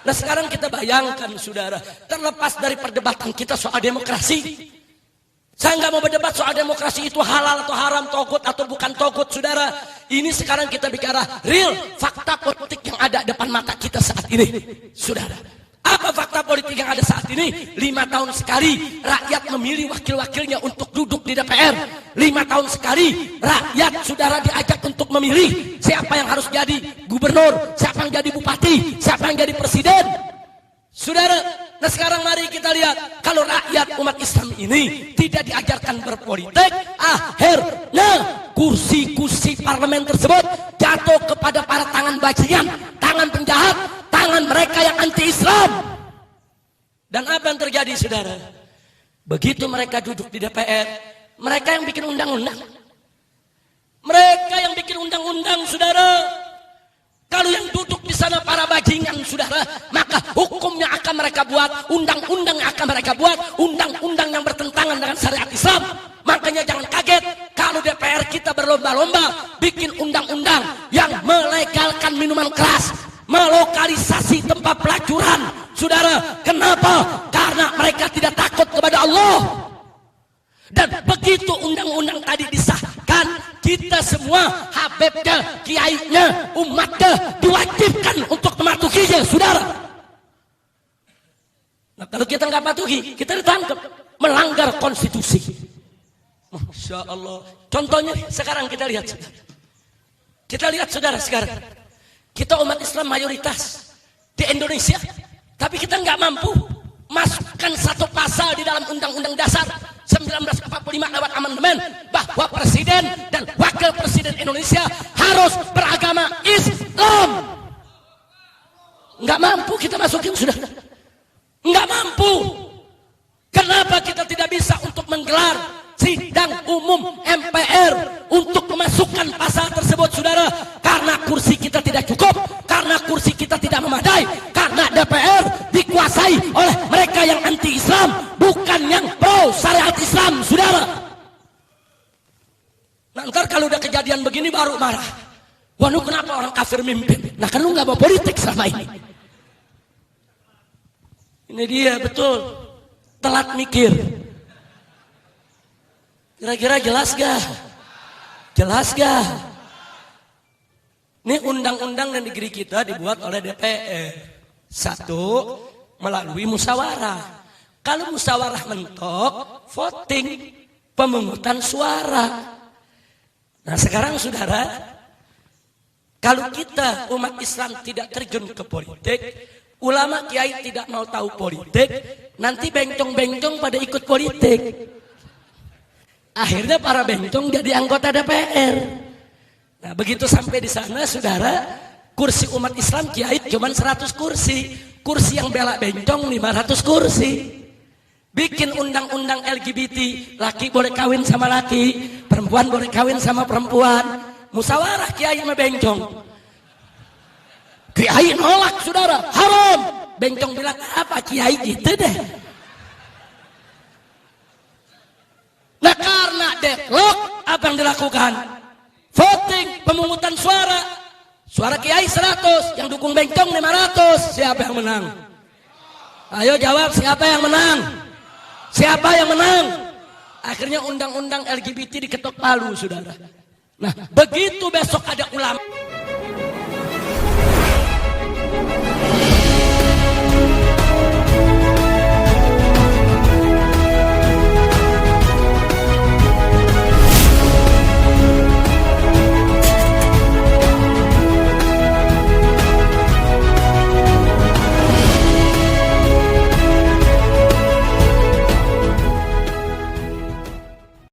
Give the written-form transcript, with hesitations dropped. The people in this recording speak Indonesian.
Nah sekarang kita bayangkan saudara, terlepas dari perdebatan kita soal demokrasi. Saya nggak mau berdebat soal demokrasi itu halal atau haram, togut atau bukan togut, saudara. Ini sekarang kita bicara real fakta politik yang ada depan mata kita saat ini, saudara. Apa fakta politik yang ada saat ini? 5 tahun sekali rakyat memilih wakil-wakilnya untuk duduk di DPR. 5 tahun sekali rakyat saudara diajak untuk memilih siapa yang harus jadi gubernur, siapa yang jadi bupati, siapa yang jadi presiden. Saudara, nah sekarang mari kita lihat, kalau rakyat umat Islam ini tidak diajarkan berpolitik, akhirnya kursi-kursi parlemen tersebut jatuh kepada para tangan bajingan, tangan penjahat, tangan mereka yang anti-Islam. Dan apa yang terjadi saudara? Begitu mereka duduk di DPR, mereka yang bikin undang-undang. Mereka yang bikin undang-undang saudara. Kalau yang duduk di sana para bajingan saudara, maka hukumnya akan mereka buat, undang-undang yang akan mereka buat, undang-undang yang bertentangan dengan syariat Islam. Makanya jangan kaget kalau DPR kita berlomba-lomba bikin undang-undang yang melegalkan minuman keras, melokalisasi tempat pelacuran. Saudara, kenapa? Karena mereka tidak takut kepada Allah. Dan begitu undang-undang tadi disahkan, kita semua habibnya, kiainya, umatnya diwajibkan untuk mematuhinya, saudara. Nah, kalau kita nggak patuhi, kita ditangkap melanggar konstitusi. Masya Allah. Contohnya sekarang kita lihat, saudara. Kita lihat saudara sekarang. Kita umat Islam mayoritas di Indonesia, tapi kita nggak mampu masukkan satu pasal di dalam Undang-Undang Dasar 1945 lewat amandemen bahwa presiden dan wakil presiden Indonesia harus beragama Islam. Nggak mampu kita masukin, sudah. Nggak mampu. Kenapa kita tidak bisa untuk menggelar sidang umum MPR untuk memasukkan pasal tersebut, saudara? Karena kursi kita tidak cukup, karena kursi kita tidak memadai, karena DPR dikuasai oleh mereka yang anti-Islam, bukan yang pro syariat Islam, saudara. Nah, ntar kalau udah kejadian begini baru marah. Wah, lu kenapa orang kafir mimpin? Nah, kan lu nggak mau politik selama ini. Ini dia, betul. Telat mikir. Kira-kira jelas gak? Jelas gak? Ini undang-undang dan negeri kita dibuat oleh DPR. Satu, melalui musyawarah. Kalau musyawarah mentok, voting, pemungutan suara. Nah sekarang saudara, kalau kita umat Islam tidak terjun ke politik, ulama kiai tidak mau tahu politik, nanti bencong-bencong pada ikut politik. Akhirnya para bencong jadi anggota DPR. Nah begitu sampai di sana saudara, kursi umat Islam kiai cuma 100 kursi. Kursi yang bela bencong 500 kursi. Bikin undang-undang LGBT, laki boleh kawin sama laki, perempuan boleh kawin sama perempuan. Musyawarah kiai sama bencong. Kiai nolak saudara, haram. Bencong bilang apa kiai gitu deh. Nah karena deadlock, apa yang dilakukan? Voting, pemungutan suara. Suara kiai 100, yang dukung bencong 500. Siapa yang menang? Ayo jawab, siapa yang menang? Siapa yang menang? Akhirnya undang-undang LGBT diketok palu, saudara. Nah, begitu besok ada ulama